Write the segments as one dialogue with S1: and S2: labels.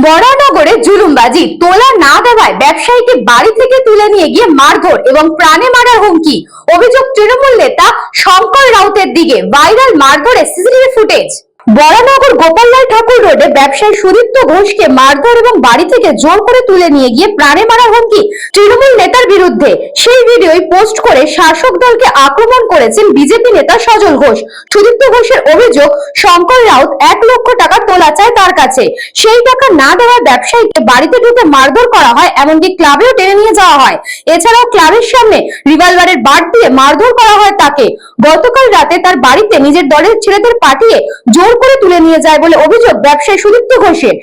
S1: বরানগরে জুলুমবাজি, তোলা না দেওয়ায় ব্যবসায়ীকে বাড়ি থেকে তুলে নিয়ে গিয়ে মারধর এবং প্রাণে মারার হুমকি। অভিযোগ তৃণমূল নেতা শঙ্কর রাউতের দিকে। ভাইরাল মারধরের সিসিটিভি ফুটেজ। বরানগর গোপাললাল ঠাকুর রোডে ব্যবসায়ী সুদীপ্ত ঘোষকে মারধর এবং বাড়ি থেকে জোর করে তুলে নিয়ে গিয়ে প্রাণে মারার হুমকি তৃণমূল নেতার বিরুদ্ধে। সেই ভিডিওই পোস্ট করে শাসক দলকে আক্রমণ করেছেন বিজেপি নেতা সজল ঘোষ। সুদীপ্ত ঘোষের অভিযোগ, শঙ্কর রাউত 1 লক্ষ টাকা তোলা চায় তার কাছে। সেই টাকা না দেওয়ার ব্যবসায়ীকে বাড়িতে ঢুকে মারধর করা হয়, এমনকি ক্লাবেও টেনে নিয়ে যাওয়া হয়। এছাড়াও ক্লাবের সামনে রিভলভারের বাট দিয়ে মারধর করা হয় তাকে। গতকাল রাতে তার বাড়িতে নিজের দলের ছেলেদের পাঠিয়ে জোর করে তুলে নিয়ে যায় বলে অভিযোগ ব্যবসায়ী সুদীপ্ত ঘোষের।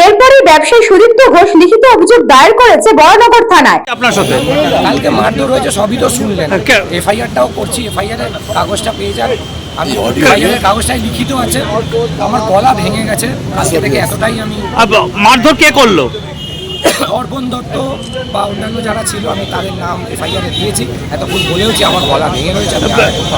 S1: এরপরে ব্যবসায়ী সুদীপ্ত ঘোষ লিখিত অভিযোগ দায়ের করেছে বরানগর থানায়।
S2: আপনার সাথে কালকে মারধর হয়েছে, সবই তো শুনলেন। এফআইআরটাও করছি, এফআইআর এর কাগজটা পেয়ে যান। আমি এফআইআর এর কাগজটাই লিখিত আছে। আমার গলা ভেঙে গেছে আজকে থেকে, এতটাই আমি।
S3: মারধর কে করলো?
S2: অর্পণ দত্ত বা অন্যান্য যারা ছিল, আমি তাদের নাম এফআইআর এ দিয়েছি। এতক্ষণ বলেওছি আমার গলা ভেঙে রয়েছে।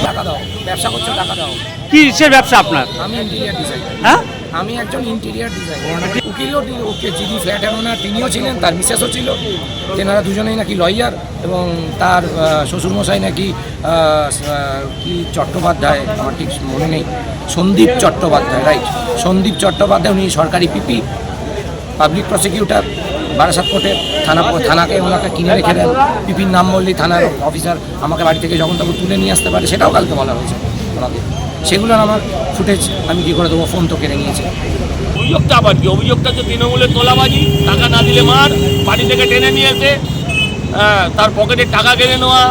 S2: টাকা দাও, ব্যবসা করছো, টাকা দাও।
S3: কিসের ব্যবসা আপনার?
S2: আমি ইন্টেরিয়ার ডিজাইনার।
S3: হ্যাঁ,
S2: আমি একজন ইন্টেরিয়ার ডিজাইনার। উকিলও ওকে যিনি ফ্ল্যাটের ওনার তিনিও ছিলেন, তার মিসেসও ছিল। তেনারা দুজনেই নাকি লয়ার, এবং তার শ্বশুরমশাই নাকি কি চট্টোপাধ্যায়, আমার ঠিক মনে নেই, সন্দীপ চট্টোপাধ্যায়, রাইট, সন্দীপ চট্টোপাধ্যায়। উনি সরকারি পিপি, পাবলিক প্রসিকিউটর বারাসাত কোর্টের থানাকে ওনাকে কিনে রেখে দেন। পিপির নাম বললেই থানার অফিসার আমাকে বাড়ি থেকে যখন তখন তুলে নিয়ে আসতে পারে, সেটাও কালকে বলা হয়েছে ওনাকে। সেগুলোর আমার ফুটেজ আমি কী করে দেবো, ফোন তো কেড়ে নিয়েছে।
S4: অভিযোগটা আবার কি? অভিযোগটা যে তৃণমূলের তোলাবাজি, টাকা না দিলে মার, বাড়ি থেকে টেনে নিয়ে এসে তার পকেটে টাকা কেড়ে নেওয়া,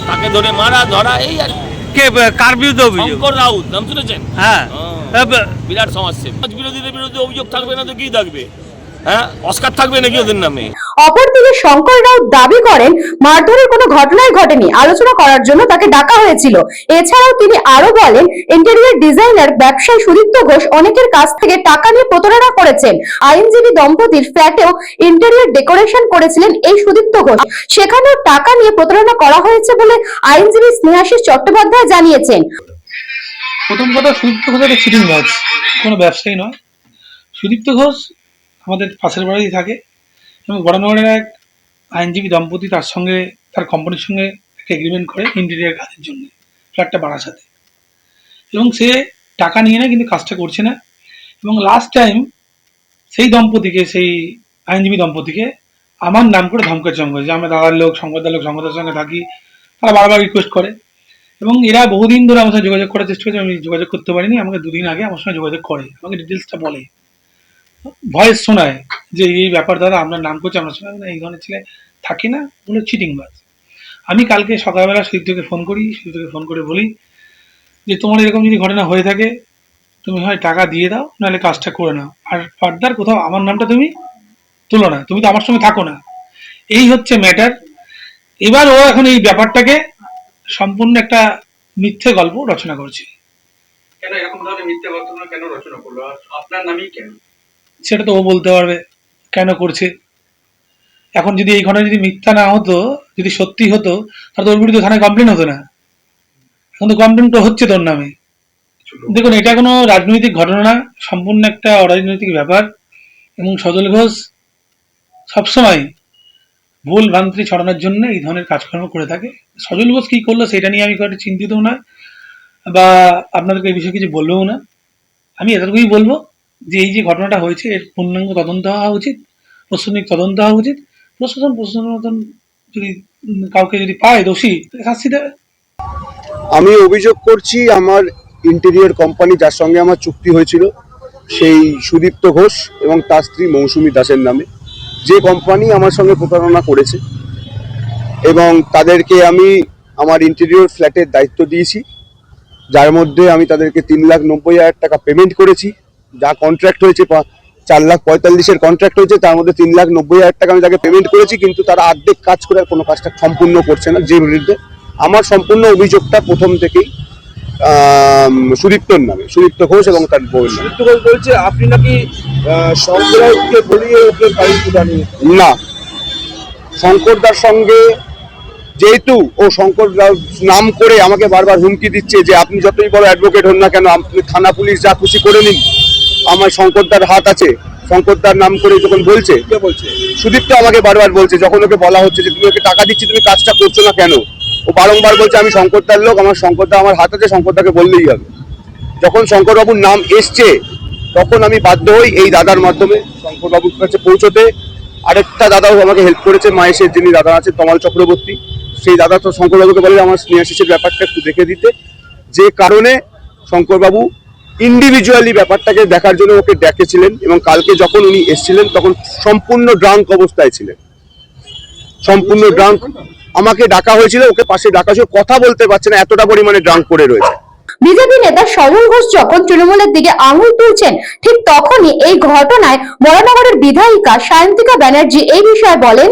S4: তাকে ধরে মারা ধরা, এই আর
S3: কে কার বিরুদ্ধে অভিযোগ?
S4: শঙ্কর রাউত নাম শুনেছেন?
S3: হ্যাঁ,
S4: বিরাট সমাজসেবী। সমাজ বিরোধীদের বিরুদ্ধে অভিযোগ থাকবে না তো কি থাকবে? হ্যাঁ, অস্কার থাকবে নাকি ওদের নামে?
S1: অপরদিকে শঙ্কর রাউত দাবি করেন মারধরের কোনো ঘটনাই ঘটেনি, আলোচনা করার জন্য তাকে ডাকা হয়েছিল। এছাড়াও তিনি আরো বলেন, ইন্টেরিয়র ডিজাইনার ব্যবসায়ী সুদীপ্ত ঘোষ অনেকের কাছ থেকে টাকা নিয়ে প্রতারণা করেছেন। আইনজীবী দম্পতির ফ্ল্যাটেও ইন্টেরিয়র ডেকোরেশন করেছিলেন এই সুদীপ্ত ঘোষ, সেখানেও টাকা নিয়ে প্রতারণা করা হয়েছে বলে আইনজীবী স্নেহাশিস চট্টোপাধ্যায় জানিয়েছেন।
S5: প্রথম কথা, সুদীপ্ত ঘোষ একটা চিটিংবাজ, কোনো ব্যবসায়ী নয়। সুদীপ্ত ঘোষ আমাদের পাশের বাড়িতে থাকে, এবং বরানগরের এক আইনজীবী দম্পতি তার সঙ্গে, তার কোম্পানির সঙ্গে একটা এগ্রিমেন্ট করে ইন্টেরিয়ার কাজের জন্য ফ্ল্যাটটা বারাসাতে, এবং সে টাকা নিয়ে নেয় কিন্তু কাজটা করছে না। এবং লাস্ট টাইম সেই দম্পতিকে, সেই আইনজীবী দম্পতিকে আমার নাম করে ধমকে চমকে, যে আমরা দাদার লোক, সংবাদদার লোক, সংবাদের সঙ্গে থাকি, তারা বারবার রিকোয়েস্ট করে। এবং এরা বহুদিন ধরে আমার সঙ্গে যোগাযোগ করার চেষ্টা করছে, আমি যোগাযোগ করতে পারিনি। আমাকে 2 দিন আগে আমার সঙ্গে যোগাযোগ করে, আমাকে ডিটেলসটা বলে, ভয়েস শোনায় যে এই ব্যাপার দাদা, আপনার নাম করছে, আপনার সঙ্গে এই ধরনের ছেলে থাকে না, বলে চিটিংবাজ। আমি কালকে সকালবেলা সুদীপ্তকে ফোন করি, সুদীপ্তকে ফোন করে বলি যে তোমার এরকম যদি ঘটনা হয়ে থাকে, তুমি হয় টাকা দিয়ে দাও, নাহলে কাজটা করে নাও, আর ফার্দার কোথাও আমার নামটা তুমি তুলো না, তুমি তো আমার সঙ্গে থাকো না। এই হচ্ছে ম্যাটার। এবার ও এখন এই ব্যাপারটাকে সম্পূর্ণ একটা মিথ্যে গল্প রচনা করছে।
S6: কেন এরকম ধরনের মিথ্যে ঘটনা কেন রচনা করলো, আপনার নামেই কেন?
S5: সেটা তো ও বলতে পারবে কেন করছে। এখন যদি এই ঘটনা যদি মিথ্যা না হতো, যদি সত্যি হতো, তাহলে তো ওর বিরুদ্ধে থানায় কমপ্লেন হতো না। এখন তো কমপ্লেন তো হচ্ছে তোর নামে। দেখুন, এটা কোনো রাজনৈতিক ঘটনা না, সম্পূর্ণ একটা অরাজনৈতিক ব্যাপার। এবং সজল ঘোষ সবসময় ভুল ভ্রান্তি ছড়ানোর জন্য এই ধরনের কাজকর্ম করে থাকে। সজল ঘোষ কী করলো সেটা নিয়ে আমি খুব চিন্তিত না, বা আপনাদেরকে এই বিষয়ে কিছু বলবেও না। আমি এতটুকুই বলবো যে এই যে ঘটনাটা হয়েছে, এর পূর্ণাঙ্গ তদন্ত হওয়া উচিত, প্রশাসনিক তদন্ত হওয়া উচিত। প্রশাসন মতন যদি কাউকে যদি পায় দোষী, শাস্তি দেবে।
S7: আমি অভিযোগ করছি আমার ইন্টেরিয়র কোম্পানি, যার সঙ্গে আমার চুক্তি হয়েছিল, সেই সুদীপ্ত ঘোষ এবং তার স্ত্রী মৌসুমী দাসের নামে, যে কোম্পানি আমার সঙ্গে প্রতারণা করেছে, এবং তাদেরকে আমি আমার ইন্টেরিয়র ফ্ল্যাটের দায়িত্ব দিয়েছি, যার মধ্যে আমি তাদেরকে 3,90,000 টাকা পেমেন্ট করেছি। যা কন্ট্রাক্ট হয়েছে 4,45,000 কন্ট্রাক্ট হয়েছে, তার মধ্যে 3,90,000 টাকা আমি তাকে পেমেন্ট করেছি, কিন্তু তারা অর্ধেক কাজ করে কোনো কাজটা সম্পূর্ণ করছে না, যে বিরুদ্ধে আমার সম্পূর্ণ অভিযোগটা প্রথম থেকেই সুদীপ্তর নামে, সুদীপ্ত ঘোষ এবং তার বউয়ের নামে। সুদীপ্ত ঘোষ বলছে আপনি নাকি শঙ্করকে বলিয়ে ওকে বাড়ি তুলে নিয়ে। না, শঙ্করদার সঙ্গে যেহেতু ও শঙ্কর নাম করে আমাকে বারবার হুমকি দিচ্ছে যে আপনি যতই বড় অ্যাডভোকেট হন না কেন, আপনি থানা পুলিশ যা খুশি করে নিন, আমার শঙ্করদার হাত আছে, শঙ্করদার নাম করে যখন বলছে, কে বলছে? সুদীপ্ত আমাকে বারবার বলছে, যখন ওকে বলা হচ্ছে যে তুমি ওকে টাকা দিচ্ছি, তুমি কাজটা করছো না কেন, ও বারংবার বলছে আমি শঙ্করদার লোক, আমার শঙ্করদা আমার হাত আছে, শঙ্করদাকে বললেই হবে। যখন শঙ্করবাবুর নাম এসছে তখন আমি বাধ্য হই এই দাদার মাধ্যমে শঙ্করবাবুর কাছে পৌঁছতে। আরেকটা দাদাও আমাকে হেল্প করেছে, মায়েশের যিনি দাদা আছে তমাল চক্রবর্তী, সেই দাদা তো শঙ্করবাবুকে বলে আমার স্নেহাশিসের ব্যাপারটা একটু দেখে দিতে, যে কারণে শঙ্করবাবু ইন্ডিভিজুয়ালি ব্যাপারটাকে দেখার জন্য ওকে ডেকেছিলেন। এবং কালকে যখন উনি এসেছিলেন তখন সম্পূর্ণ ড্রাঙ্ক অবস্থায় ছিলেন, সম্পূর্ণ ড্রাঙ্ক। আমাকে ডাকা হয়েছিল, ওকে পাশে ডাকা হয়েছিল, কথা বলতে পারছে না, এতটা পরিমাণে ড্রাঙ্ক করে রয়েছে।
S1: বিজেপি নেতা সমর ঘোষ যখন তৃণমূলের দিকে আঙুল তুলছেন, ঠিক তখনই এই ঘটনায় বরানগরের বিধায়িকা সায়ন্তিকা ব্যানার্জি এই বিষয়ে বলেন,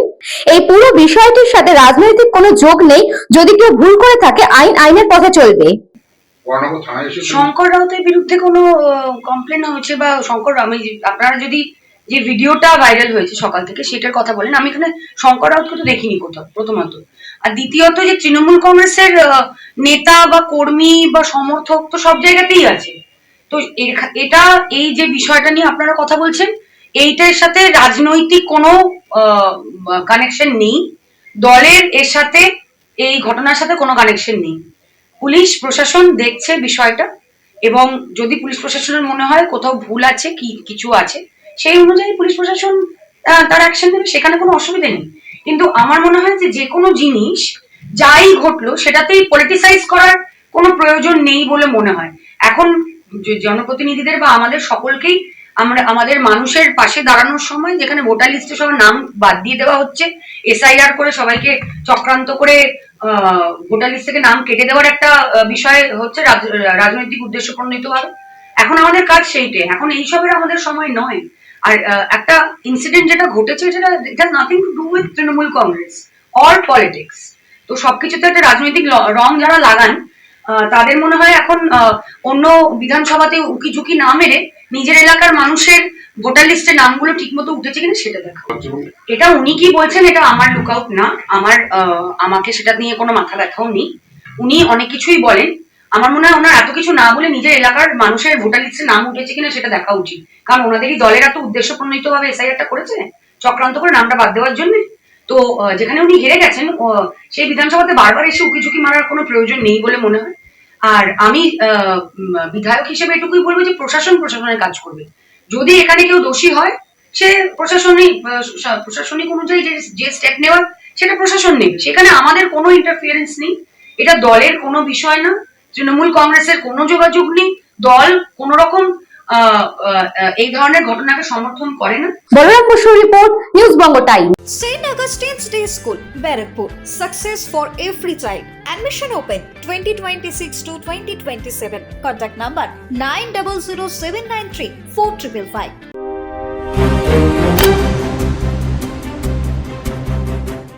S1: এই পুরো বিষয়টির সাথে রাজনৈতিক কোনো যোগ নেই, যদি কেউ ভুল করে থাকে আইনের পথে চলবে।
S8: শঙ্কর রাউতের বিরুদ্ধে কোনো কমপ্লেন হয়েছে বা আপনারা যদি যে ভিডিওটা ভাইরাল হয়েছে সকাল থেকে সেটার কথা বলেন, আমি এখানে শঙ্কর রাউতকে তো দেখিনি কোথাও, প্রথমত। আর দ্বিতীয়ত যে তৃণমূল কংগ্রেসের নেতা বা কর্মী বা সমর্থক তো সব জায়গাতেই আছে। তো এটা এই যে বিষয়টা নিয়ে আপনারা কথা বলছেন, এইটার সাথে রাজনৈতিক কোনো কানেকশন নেই, দলের এর সাথে এই ঘটনার সাথে কোনো কানেকশন নেই। পুলিশ প্রশাসন দেখছে বিষয়টা, এবং যদি পুলিশ প্রশাসনের মনে হয় কোথাও ভুল আছে, কিছু আছে, সেই অনুযায়ী পুলিশ প্রশাসন তার অ্যাকশন নেবে, সেখানে কোনো অসুবিধা নেই। কিন্তু আমার মনে হয় যে কোনো জিনিস যাই ঘটলো সেটাতেই পলিটিসাইজ করার কোনো প্রয়োজন নেই বলে মনে হয়। এখন জনপ্রতিনিধিদের বা আমাদের সকলকেই আমাদের মানুষের পাশে দাঁড়ানোর সময়, যেখানে ভোটার লিস্টে সবার নাম বাদ দিয়ে দেওয়া হচ্ছে, SIR করে সবাইকে চক্রান্ত করে ভোটার লিস্ট থেকে নাম কেটে দেওয়ার একটা বিষয় হচ্ছে রাজনৈতিক উদ্দেশ্য প্রণোদিত ভাবে। এখন আমাদের কাজ সেইটাই, এখন এইসবের আমাদের সময় নয়। আর একটা ইনসিডেন্ট যেটা ঘটেছে, যেটা it has nothing to do with Trinamool Congress or politics. তো সবকিছুতে একটা রাজনৈতিক রং যারা লাগান, তাদের মনে হয় এখন অন্য বিধানসভাতে উকি ঝুঁকি না মেরে নিজের এলাকার মানুষের ভোটার লিস্টে নামগুলো ঠিক মতো উঠেছে কিনা সেটা দেখা। এটা উনি কি বলছেন এটা আমার লুক আউট না, আমাকে সেটা নিয়ে কোনো মাথা ব্যথাও নেই। উনি অনেক কিছুই বলেন, আমার মনে হয় ওনার এত কিছু না বলে নিজের এলাকার মানুষের ভোটার লিস্টে নাম উঠেছে কিনা সেটা দেখা উচিত। কারণ ওনাদেরই দলের এত উদ্দেশ্য প্রণোদিত ভাবে SIR-টা করেছে চক্রান্ত করে নামটা বাদ দেওয়ার জন্য। তো যেখানে উনি হেরে গেছেন, সেই বিধানসভাতে বারবার এসে উকি ঝুঁকি মারার কোনো প্রয়োজন নেই বলে মনে হয়। আর আমি বিধায়ক হিসেবে এটুকুই বলবো যে প্রশাসনের কাজ করবে। যদি এখানে কেউ দোষী হয়, সে প্রশাসনিক অনুযায়ী যে স্টেপ নেওয়ার সেটা প্রশাসন নেবে, সেখানে আমাদের কোনো ইন্টারফিয়ারেন্স নেই। এটা দলের কোনো বিষয় না, তৃণমূল কংগ্রেসের কোনো যোগাযোগ নেই, দল কোন রকম এই ধরনের ঘটনাকে সমর্থন করে না।
S1: Balaram Basu report, news Banga time.
S9: St. Augustine's Day School, Barrackpur. Success for every child. Admission open 2026 to 2027. Contact number 900793 4555.